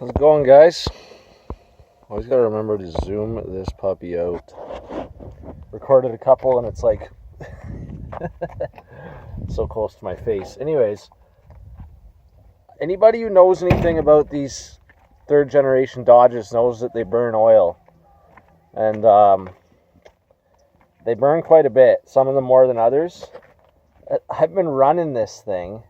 How's it going, guys? Always gotta remember to zoom this puppy out. Recorded a couple and it's like so close to my face. Anyways, anybody who knows anything about these third generation Dodges knows that they burn oil. And they burn quite a bit, some of them more than others. I've been running this thing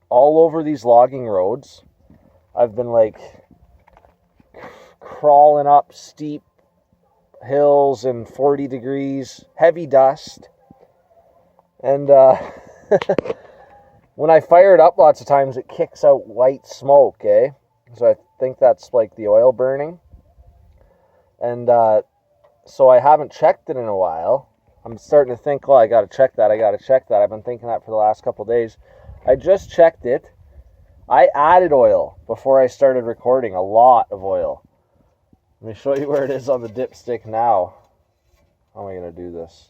all over these logging roads. I've been like crawling up steep hills and 40 degrees, heavy dust. And when I fire it up lots of times, it kicks out white smoke, eh? So I think that's like the oil burning. And so I haven't checked it in a while. I'm starting to think, well, I got to check that. I've been thinking that for the last couple of days. I just checked it. I added oil before I started recording, a lot of oil. Let me show you where it is on the dipstick now. How am I going to do this?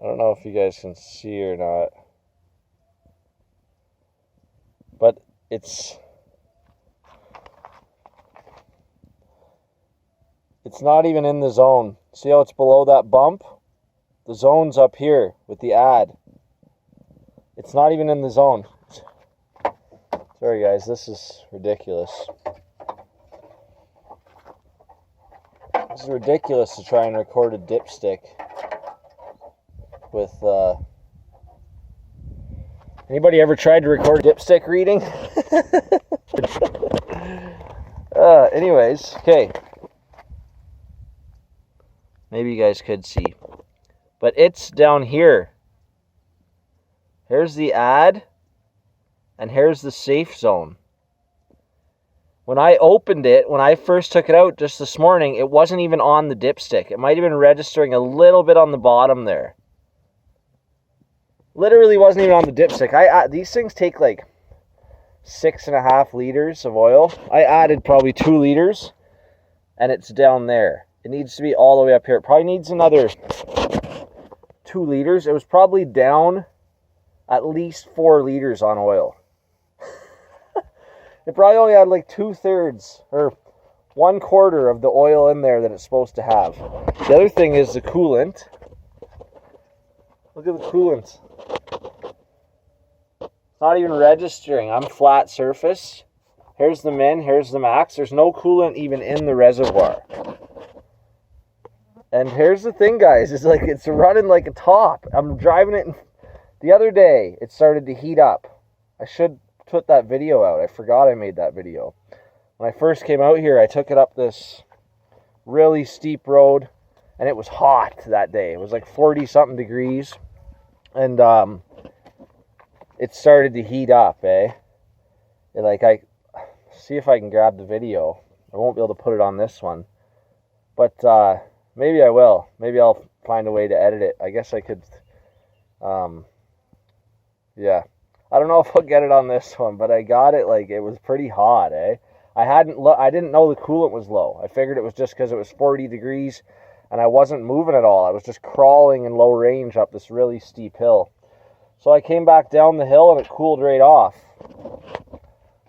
I don't know if you guys can see or not, but it's not even in the zone. See how it's below that bump? The zone's up here with the add. It's not even in the zone. Sorry guys, this is ridiculous. This is ridiculous to try and record a dipstick with anybody ever tried to record dipstick reading? Anyways, okay. Maybe you guys could see. But it's down here. Here's the add, and here's the safe zone. When I opened it, when I first took it out just this morning, it wasn't even on the dipstick. It might have been registering a little bit on the bottom there. Literally wasn't even on the dipstick. These things take like 6.5 liters of oil. I added probably 2 liters, and it's down there. It needs to be all the way up here. It probably needs another 2 liters. It was probably down at least 4 liters on oil. It probably only had like 2/3 or 1/4 of the oil in there that it's supposed to have. The other thing is the coolant. Look at the coolant. It's not even registering. I'm flat surface. Here's the min, here's the max. There's no coolant even in the reservoir. And here's the thing, guys, is like it's running like a top. I'm driving it, and the other day it started to heat up. I should put that video out. I forgot I made that video. When I first came out here, I took it up this really steep road, and it was hot that day. It was like 40-something degrees, and it started to heat up, eh? And like, I see if I can grab the video. I won't be able to put it on this one, but maybe I will. Maybe I'll find a way to edit it. I guess I could, yeah. I don't know if I'll get it on this one, but I got it, like, it was pretty hot, eh? I didn't know the coolant was low. I figured it was just because it was 40 degrees, and I wasn't moving at all. I was just crawling in low range up this really steep hill. So I came back down the hill, and it cooled right off.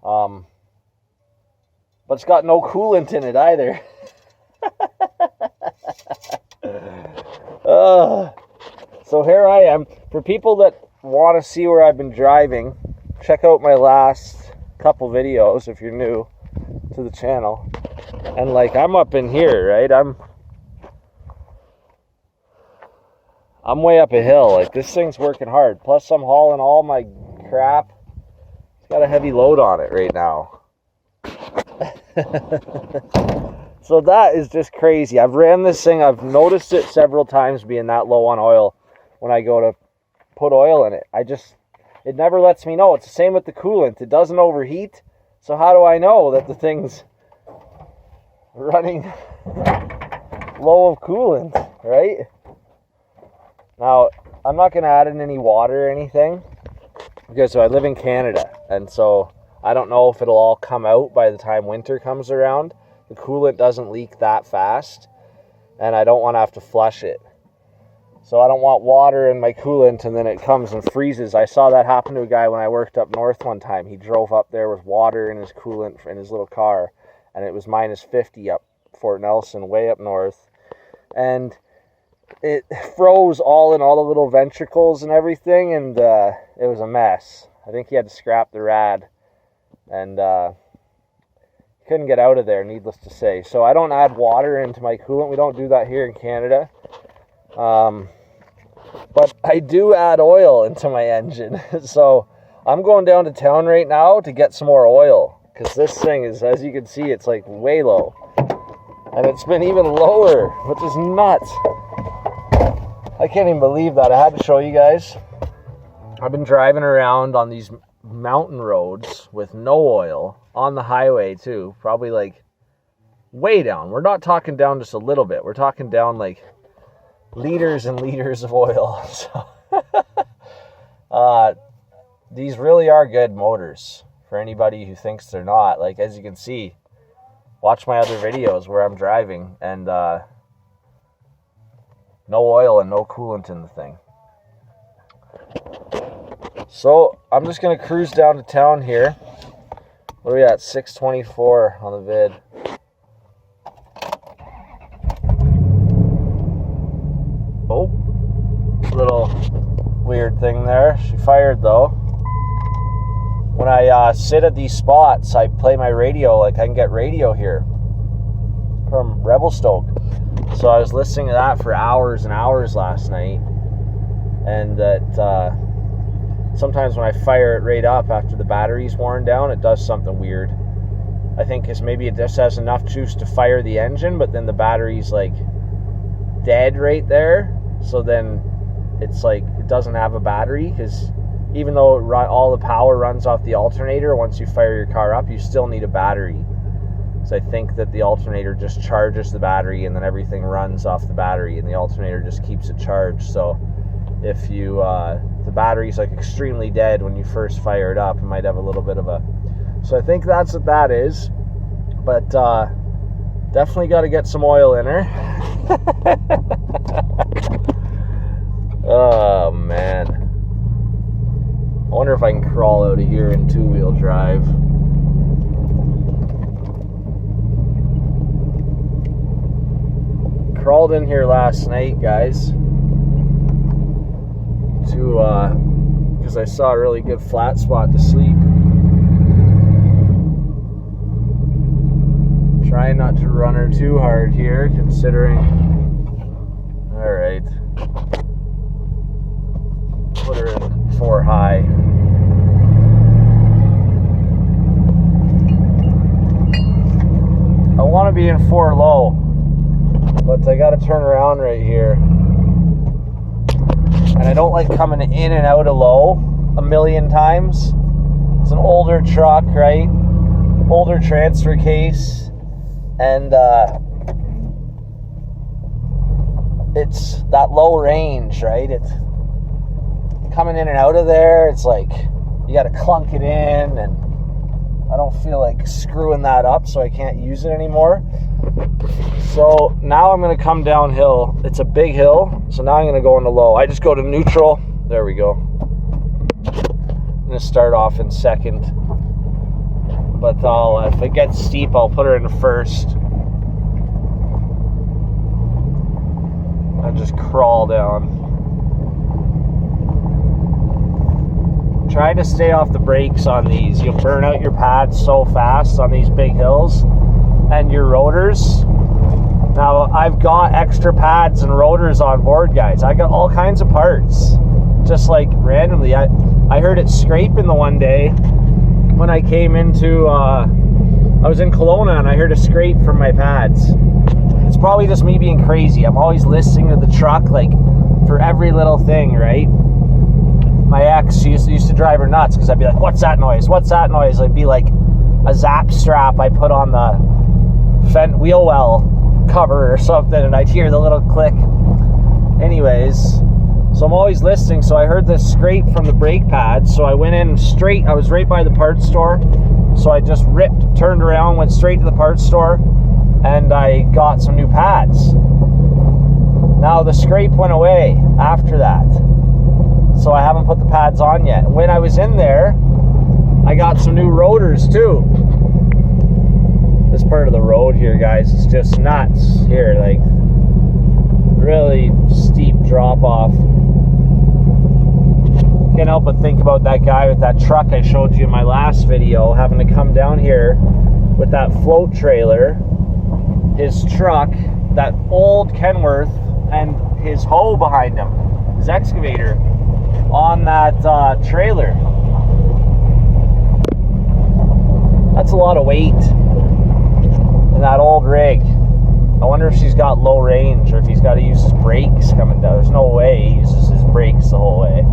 But it's got no coolant in it either. So here I am. For people that want to see where I've been driving, check out my last couple videos if you're new to the channel. And like, I'm up in here, right? I'm way up a hill. Like, this thing's working hard. Plus I'm hauling all my crap. It's got a heavy load on it right now. So that is just crazy. I've ran this thing. I've noticed it several times being that low on oil when I go to put oil in it. It never lets me know. It's the same with the coolant. It doesn't overheat. So how do I know that the thing's running low of coolant, right? Now, I'm not going to add in any water or anything because I live in Canada, and so I don't know if it'll all come out by the time winter comes around. The coolant doesn't leak that fast. and I don't want to have to flush it. So I don't want water in my coolant and then it comes and freezes. I saw that happen to a guy when I worked up north one time. He drove up there with water in his coolant in his little car, and it was minus 50 up Fort Nelson, way up north. And it froze all in all the little ventricles and everything, and it was a mess. I think he had to scrap the rad, and couldn't get out of there, needless to say. So I don't add water into my coolant. We don't do that here in Canada. But I do add oil into my engine. So I'm going down to town right now to get some more oil, because this thing is, as you can see, it's like way low. And it's been even lower, which is nuts. I can't even believe that. I had to show you guys. I've been driving around on these mountain roads with no oil, on the highway too, probably like way down. We're not talking down just a little bit. We're talking down like liters and liters of oil. So these really are good motors for anybody who thinks they're not. Like, as you can see, watch my other videos where I'm driving, and no oil and no coolant in the thing. So I'm just gonna cruise down to town here. What are we at? 6:24 on the vid. Oh, little weird thing there. She fired though. When I sit at these spots, I play my radio. Like, I can get radio here from Revelstoke. So I was listening to that for hours and hours last night, and that sometimes when I fire it right up after the battery's worn down, it does something weird. I think it's maybe it just has enough juice to fire the engine, but then the battery's like dead right there. So then it's like it doesn't have a battery, because even though all the power runs off the alternator, once you fire your car up, you still need a battery. So I think that the alternator just charges the battery, and then everything runs off the battery, and the alternator just keeps it charged. So if you the battery's like extremely dead when you first fire it up, it might have a little bit of a... So I think that's what that is. But definitely got to get some oil in her. Oh man, I wonder if I can crawl out of here in two-wheel drive. Crawled in here last night, guys, because I saw a really good flat spot to sleep. Trying not to run her too hard here, considering... Alright. Put her in 4 high. I want to be in 4 low, but I gotta turn around right here. And I don't like coming in and out of low a million times. It's an older truck, right? Older transfer case. And it's that low range, right? It's coming in and out of there. It's like you got to clunk it in, and I don't feel like screwing that up, so I can't use it anymore. So now I'm going to come downhill. It's a big hill, so now I'm going to go into low. I just go to neutral. There we go. I'm going to start off in second. But if it gets steep, I'll put her in first. I'll just crawl down. Try to stay off the brakes on these. You'll burn out your pads so fast on these big hills, and your rotors. Now, I've got extra pads and rotors on board, guys. I got all kinds of parts, just like randomly. I heard it scraping the one day when I came into, I was in Kelowna, and I heard a scrape from my pads. It's probably just me being crazy. I'm always listening to the truck, like, for every little thing, right? My ex, she used to drive her nuts, because I'd be like, what's that noise? What's that noise? It'd be like a zap strap I put on the wheel well cover or something, and I'd hear the little click. Anyways, so I'm always listening, so I heard this scrape from the brake pads, so I went in straight. I was right by the parts store, so I just turned around, went straight to the parts store, and I got some new pads. Now the scrape went away after that, so I haven't put the pads on yet. When I was in there, I got some new rotors too. This part of the road here, guys, is just nuts here, like really steep drop off. Can't help but think about that guy with that truck I showed you in my last video, having to come down here with that float trailer, his truck, that old Kenworth, and his hoe behind him, his excavator, on that trailer. That's a lot of weight in that old rig. I wonder if she's got low range, or if he's got to use his brakes coming down. There's no way he uses his brakes the whole way.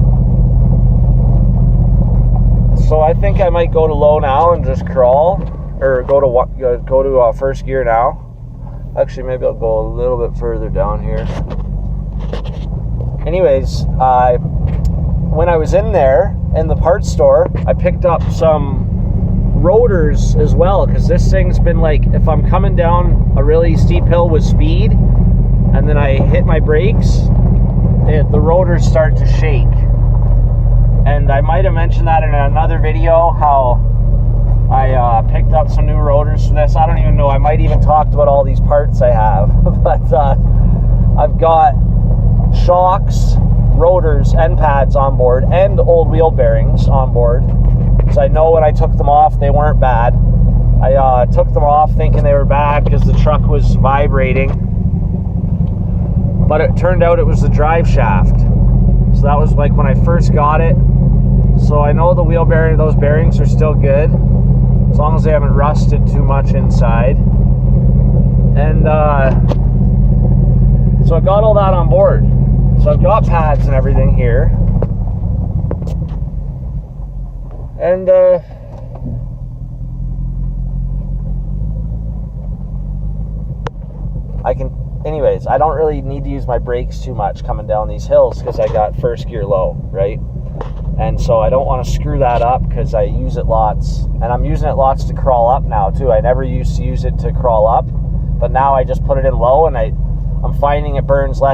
So I think I might go to low now and just crawl, or go to first gear now. Actually, maybe I'll go a little bit further down here. Anyways, when I was in there in the parts store, I picked up some rotors as well, because this thing's been like, if I'm coming down a really steep hill with speed and then I hit my brakes, the rotors start to shake. And I might have mentioned that in another video, how I picked up some new rotors for this. I don't even know, I might even talked about all these parts I have. But I've got shocks, rotors, and pads on board, and old wheel bearings on board. So I know when I took them off, they weren't bad. I took them off thinking they were bad because the truck was vibrating. But it turned out it was the drive shaft. So that was like when I first got it. So I know the wheel bearing, those bearings are still good, as long as they haven't rusted too much inside. And so I got all that on board. So I've got pads and everything here. And anyways, I don't really need to use my brakes too much coming down these hills because I got first gear low, right? And so I don't want to screw that up because I use it lots. And I'm using it lots to crawl up now too. I never used to use it to crawl up, but now I just put it in low, and I'm finding it burns less